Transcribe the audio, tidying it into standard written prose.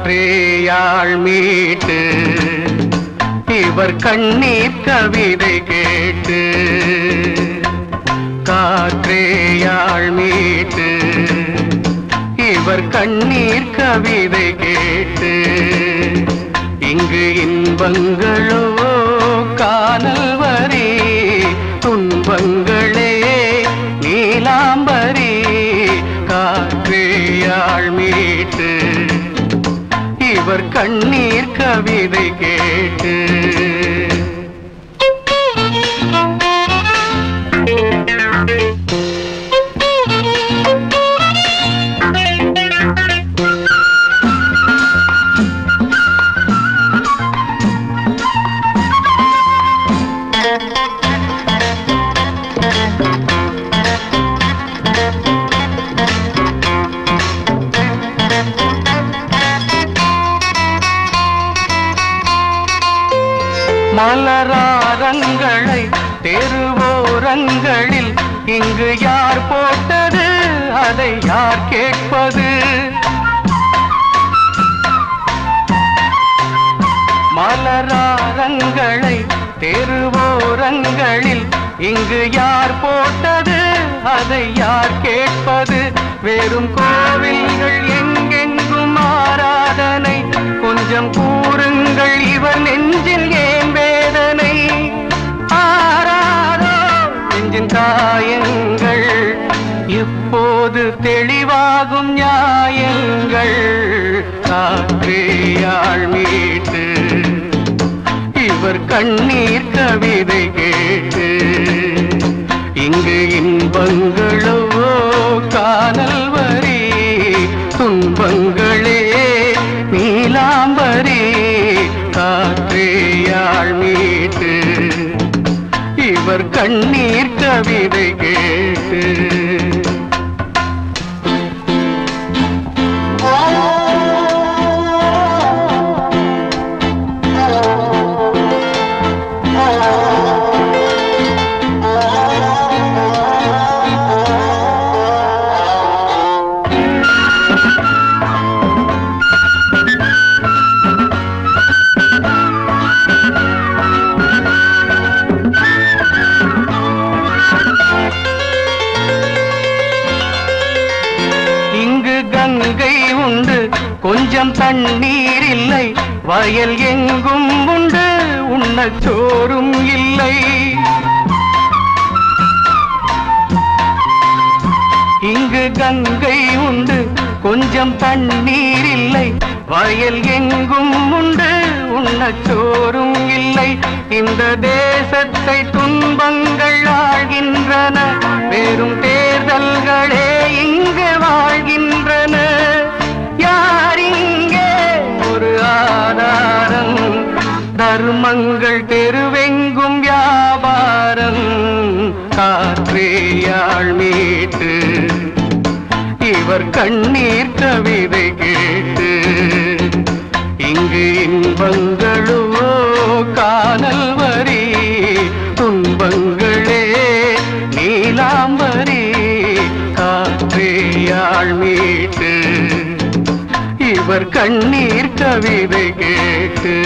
காற்றேயாழ் மீட்டு இவர் கண்ணீர் கவிதை கேட்டு காற்றேயாழ் மீட்டு இவர் கண்ணீர் கவிதை கேட்டு இங்கு இன்பங்களோ காணல் வரி துன்பங்களே நீலாம்பரி காற்றேயாழ் மீட்டு இவர் கண்ணீர் கவிதை கேட்டு மலராரங்களை தெருவோரங்களில் இங்கு யார் போட்டது அதை யார் கேட்பது மலராரங்களை தெருவோரங்களில் இங்கு யார் போட்டது அதை யார் கேட்பது வெறும் கோவில்கள் எங்கெங்கும் ஆராதனை கொஞ்சம் கூறுங்கள் இவர் நெஞ்சில் ஏன் வேதனை ஆராதோ நெஞ்சின் காயங்கள் இப்போது தெளிவாகும் நியாயங்கள் காற்றேயாழ் மீட்டு இவர் கண்ணீர் கவிதை கேட்டு இங்கு இன்பங்களோ காணல் வரி துன்பங்களே நீலாம்பரி காற்றேயாழ் மீட்டு இவர் கண்ணீர் கவிதை கேட்டு கங்கை உண்டு கொஞ்சம் தண்ணீர் இல்லை வயல் எங்கும் உண்டு உண்ணச் சோறும் இல்லை இங்கு கங்கை உண்டு கொஞ்சம் தண்ணீர் இல்லை வயல் எங்கும் உண்டு உண்ணச் சோறும் இல்லை இந்த தேசத்தை துன்பங்கள் ஆழ்கின்றன வெறும் தேர்தல்களே இங்கு வாழ்கின்றன யார் இங்கே ஒரு ஆதாரம் தர்மங்கள் தெருவெங்கும் வியாபாரம் காற்றேயாழ் மீட்டு இவர் கண்ணீர் கவிதை கேட்டு இங்கு இன்பங்களோ காணல் வரி துன்பங்களே நீலாம்பரி காற்றேயாழ் மீட்டு இவர் கண்ணீர் கவிதை கேட்டு